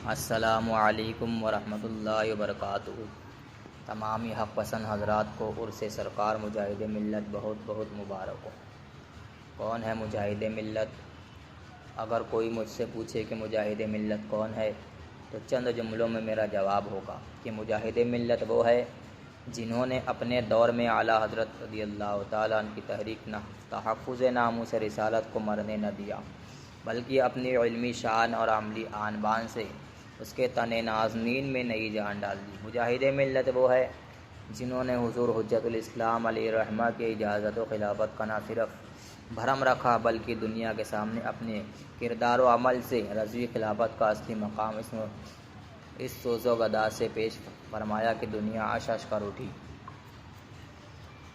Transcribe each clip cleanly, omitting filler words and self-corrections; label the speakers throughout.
Speaker 1: السلام علیکم ورحمۃ اللہ وبرکاتہ۔ تمامی حق پسند حضرات کو عرس سرکار مجاہد ملت بہت بہت مبارک ہو۔ کون ہے مجاہد ملت؟ اگر کوئی مجھ سے پوچھے کہ مجاہد ملت کون ہے تو چند جملوں میں میرا جواب ہوگا کہ مجاہد ملت وہ ہے جنہوں نے اپنے دور میں اعلیٰ حضرت رضی اللہ تعالیٰ عنہ کی تحریک تحفظ ناموس رسالت کو مرنے نہ دیا، بلکہ اپنی علمی شان اور عملی آن بان سے اس کے تن نازنین میں نئی جان ڈال دی۔ مجاہد ملت وہ ہے جنہوں نے حضور حجت الاسلام علیہ الرحمہ کی اجازت و خلافت کا نہ صرف بھرم رکھا بلکہ دنیا کے سامنے اپنے کردار و عمل سے رضوی خلافت کا اصلی مقام اس سوز و گدا سے پیش فرمایا کہ دنیا عش عش کر اٹھی۔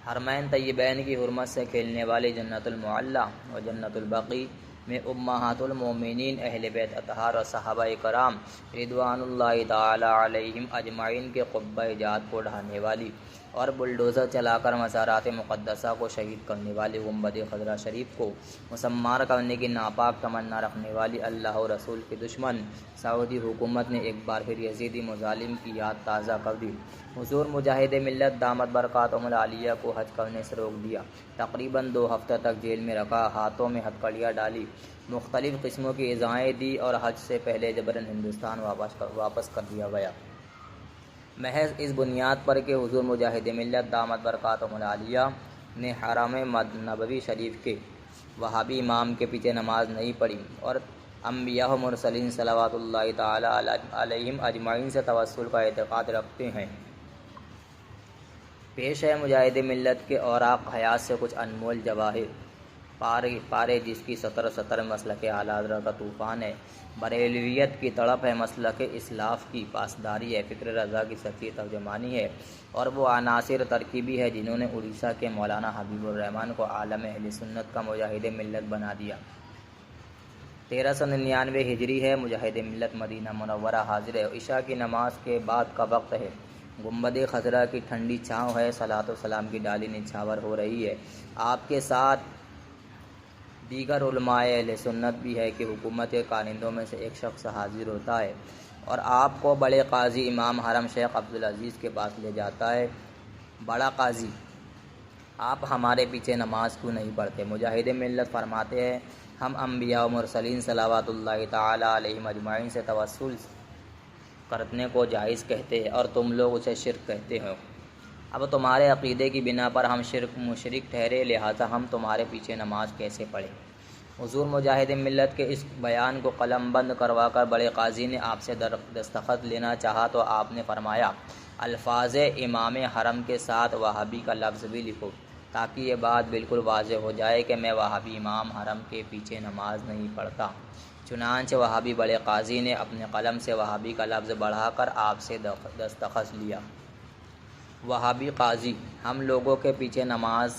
Speaker 1: حرمین طیبین کی حرمت سے کھیلنے والی جنت المعلیٰ و جنت البقیع میں امہات المومنین اہل بیت اطہار اور صحابہ کرام رضوان اللہ تعالی علیہم اجمعین کے قبہ جات کو ڈھانے والی اور بلڈوزر چلا کر مزارات مقدسہ کو شہید کرنے والی گنبد خضرا شریف کو مسمار کرنے کی ناپاک تمنا رکھنے والی اللہ و رسول کے دشمن سعودی حکومت نے ایک بار پھر یزیدی مظالم کی یاد تازہ کر دی۔ حضور مجاہد ملت دامت برکاتہم العالیہ کو حج کرنے سے روک دیا، تقریباً 2 ہفتہ تک جیل میں رکھا، ہاتھوں میں ہتکڑیاں ڈالی، مختلف قسموں کی ایذائیں دی اور حج سے پہلے جبراً ہندوستان واپس کر دیا گیا، محض اس بنیاد پر کہ حضور مجاہد ملت دامت برکاتہم العالیہ نے حرم نبوی شریف کے وہابی امام کے پیچھے نماز نہیں پڑھی اور انبیاء و مرسلین صلوات اللہ تعالی علیہم اجمعین سے توسل کا اعتقاد رکھتے ہیں۔ پیش ہے مجاہد ملت کے اوراق حیات سے کچھ انمول جواہر پارے جس کی سطر مسلک اعلیٰ حضرت کا طوفان ہے، بریلویت کی تڑپ ہے، مسلک اسلاف کی پاسداری ہے، فکر رضا کی سچی ترجمانی ہے اور وہ عناصر ترکیبی ہے جنہوں نے اڑیسہ کے مولانا حبیب الرحمن کو عالم اہل سنت کا مجاہد ملت بنا دیا۔ 1399 ہجری ہے، مجاہد ملت مدینہ منورہ حاضر ہے، عشاء کی نماز کے بعد کا وقت ہے، گنبد خضرا کی ٹھنڈی چھاؤں ہے، صلاۃ و سلام کی ڈالی نچھاور ہو رہی ہے، آپ کے ساتھ دیگر علماء اہل سنت بھی ہے کہ حکومت کے کارندوں میں سے ایک شخص حاضر ہوتا ہے اور آپ کو بڑے قاضی امام حرم شیخ عبدالعزیز کے پاس لے جاتا ہے۔ بڑا قاضی، آپ ہمارے پیچھے نماز کیوں نہیں پڑھتے؟ مجاہد ملت فرماتے ہیں، ہم انبیاء و مرسلین صلوات اللہ تعالی علیہم اجمعین سے توسل کرنے کو جائز کہتے ہیں اور تم لوگ اسے شرک کہتے ہو۔ اب تمہارے عقیدے کی بنا پر ہم مشرک ٹھہرے، لہٰذا ہم تمہارے پیچھے نماز کیسے پڑھیں؟ حضور مجاہد ملت کے اس بیان کو قلم بند کروا کر بڑے قاضی نے آپ سے دستخط لینا چاہا تو آپ نے فرمایا، الفاظ امام حرم کے ساتھ وہابی کا لفظ بھی لکھو تاکہ یہ بات بالکل واضح ہو جائے کہ میں وہابی امام حرم کے پیچھے نماز نہیں پڑھتا۔ چنانچہ وہابی بڑے قاضی نے اپنے قلم سے وہابی کا لفظ بڑھا کر آپ سے دستخط لیا۔ وہابی قاضی، ہم لوگوں کے پیچھے نماز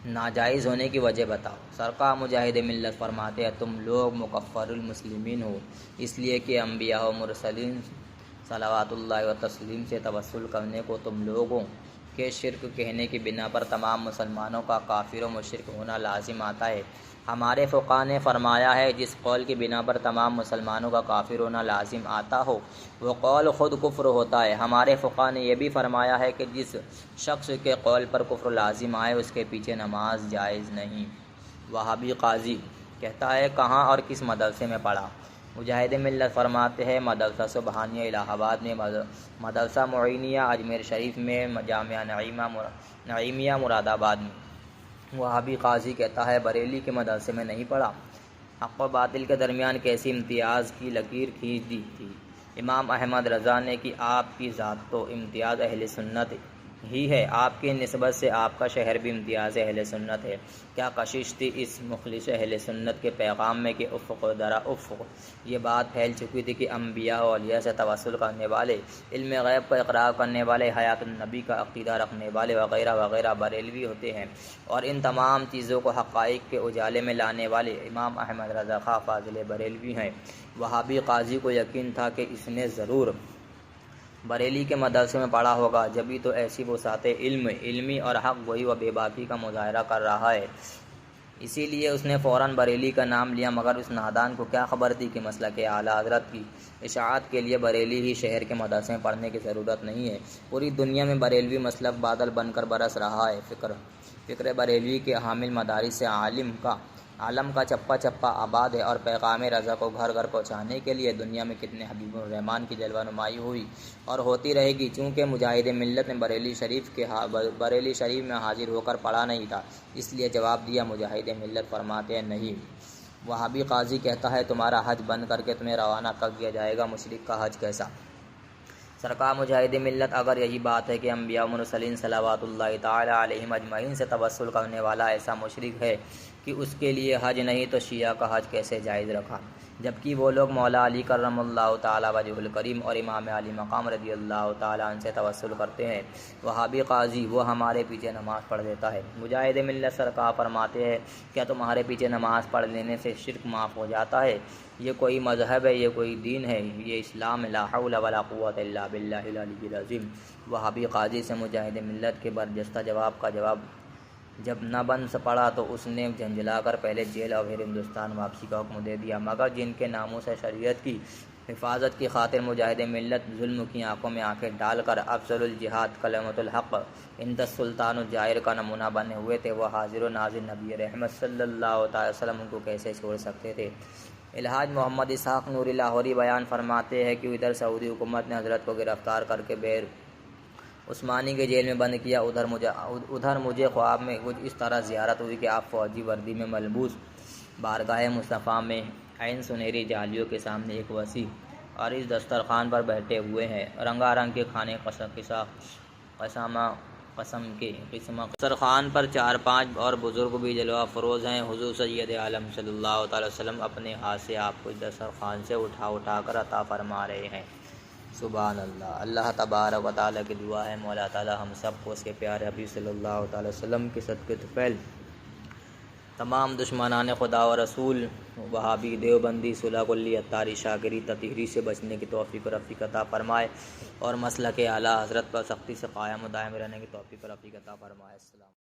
Speaker 1: ناجائز ہونے کی وجہ بتاؤ۔ سرکار مجاہد ملت فرماتے ہیں، تم لوگ مکفر المسلمین ہو، اس لیے کہ انبیاء و مرسلین صلوات اللہ و تسلیم سے توسل کرنے کو تم لوگوں کے شرک کہنے کی بنا پر تمام مسلمانوں کا کافر و مشرک ہونا لازم آتا ہے۔ ہمارے فقہا نے فرمایا ہے، جس قول کی بنا پر تمام مسلمانوں کا کافر ہونا لازم آتا ہو وہ قول خود کفر ہوتا ہے۔ ہمارے فقہا نے یہ بھی فرمایا ہے کہ جس شخص کے قول پر کفر لازم آئے اس کے پیچھے نماز جائز نہیں۔ وہابی قاضی کہتا ہے، کہاں اور کس مدرسے میں پڑھا؟ مجاہد ملت فرماتے ہیں، مدرسہ سبحانیہ الہ آباد میں، مدرسہ معینیہ اجمیر شریف میں، جامعہ نعیمیہ مراد آباد میں۔ وہابی قاضی کہتا ہے، بریلی کے مدرسے میں نہیں پڑھا۔ حق و باطل کے درمیان کیسی امتیاز کی لکیر کھینچ دی تھی امام احمد رضا نے کہ آپ کی ذات تو امتیاز اہل سنت ہی ہے، آپ کی نسبت سے آپ کا شہر بھی امتیاز اہل سنت ہے۔ کیا کشش تھی اس مخلص اہل سنت کے پیغام میں کہ افق و درا افق یہ بات پھیل چکی تھی کہ انبیاء و اولیاء سے توسل کرنے والے، علم غیب کا اقرار کرنے والے، حیات النبی کا عقیدہ رکھنے والے وغیرہ وغیرہ بریلوی ہوتے ہیں اور ان تمام چیزوں کو حقائق کے اجالے میں لانے والے امام احمد رضا خاں فاضل بریلوی ہیں۔ وہابی قاضی کو یقین تھا کہ اس نے ضرور بریلی کے مدرسے میں پڑھا ہوگا، جبھی تو ایسی وسعت علمی اور حق گوئی و بے باکی کا مظاہرہ کر رہا ہے۔ اسی لیے اس نے فوراً بریلی کا نام لیا، مگر اس نادان کو کیا خبر تھی کہ مسلک اعلیٰ حضرت کی اشاعت کے لیے بریلی ہی شہر کے مدرسے میں پڑھنے کی ضرورت نہیں ہے۔ پوری دنیا میں بریلوی مسلک بادل بن کر برس رہا ہے۔ فکر بریلوی کے حامل مدارس سے عالم کا چپا چپا آباد ہے، اور پیغام رضا کو گھر گھر پہنچانے کے لیے دنیا میں کتنے حبیب الرحمن کی جلوہ نمائی ہوئی اور ہوتی رہے گی۔ چونکہ مجاہد ملت نے بریلی شریف میں حاضر ہو کر پڑھا نہیں تھا، اس لیے جواب دیا۔ مجاہد ملت فرماتے ہیں نہیں، وہابی قاضی کہتا ہے تمہارا حج بند کر کے تمہیں روانہ کر دیا جائے گا۔ مشرک کا حج کیسا؟ سرکار مجاہد ملت، اگر یہی بات ہے کہ انبیاء و مرسلین صلوات اللہ تعالی علیہم اجمعین سے توسل کرنے والا ایسا مشرک ہے کہ اس کے لیے حج نہیں، تو شیعہ کا حج کیسے جائز رکھا؟ جبکہ وہ لوگ مولا علی کرم اللہ تعالی وجہ الکریم اور امام علی مقام رضی اللہ تعالی عنہ سے توسل کرتے ہیں۔ وہابی قاضی وہ ہمارے پیچھے نماز پڑھ دیتا ہے۔ مجاہد ملت سرکار فرماتے ہیں کیا تمہارے پیچھے نماز پڑھ لینے سے شرک معاف ہو جاتا ہے؟ یہ کوئی مذہب ہے، یہ کوئی دین ہے، یہ اسلام ہے۔ لا حول ولا قوت الا باللہ العلی العظیم۔ وہابی قاضی سے مجاہد ملت کے برجستہ جواب کا جواب جب نہ بن پڑا تو اس نے جھنجھلا کر پہلے جیل اور پھر ہندوستان واپسی کا حکم دے دیا۔ مگر جن کے ناموس شریعت کی حفاظت کی خاطر مجاہد ملت ظلم کی آنکھوں میں آنکھیں ڈال کر افضل الجہاد کلمۃ الحق عند السلطان الجائر کا نمونہ بنے ہوئے تھے، وہ حاضر و ناظر نبی رحمت صلی اللہ تعالی وسلم ان کو کیسے چھوڑ سکتے تھے؟ الحاج محمد اسحاق نوری لاہوری بیان فرماتے ہیں کہ ادھر سعودی حکومت نے حضرت کو گرفتار کر کے بیر عثمانی کے جیل میں بند کیا، ادھر مجھے خواب میں کچھ اس طرح زیارت ہوئی کہ آپ فوجی وردی میں ملبوس بارگاہ مصطفیٰ میں عین سنہری جالیوں کے سامنے ایک وسیع اور اس دسترخوان پر بیٹھے ہوئے ہیں۔ رنگا رنگ کے کھانے قسم کے دسترخوان پر 4-5 اور بزرگ بھی جلوہ افروز ہیں۔ حضور سید عالم صلی اللہ تعالی وسلم اپنے ہاتھ سے آپ کو اس دسترخوان سے اٹھا کر عطا فرما رہے ہیں۔ سبحان اللہ۔ اللہ تبارک و تعالیٰ کی دعا ہے مولا تعالیٰ ہم سب کو اس کے پیارے حبیب صلی اللہ تعالی وسلم کے صدقے طفیل تمام دشمنان خدا و رسول، وہابی، دیوبندی، صلح کلی، اتاری، شاکری، تطہیری سے بچنے کی توفیق و رفیق عطا فرمائے، اور مسلک اعلیٰ حضرت پر سختی سے قائم و دائم رہنے کی توفیق و رفیق عطا فرمائے۔ السلام۔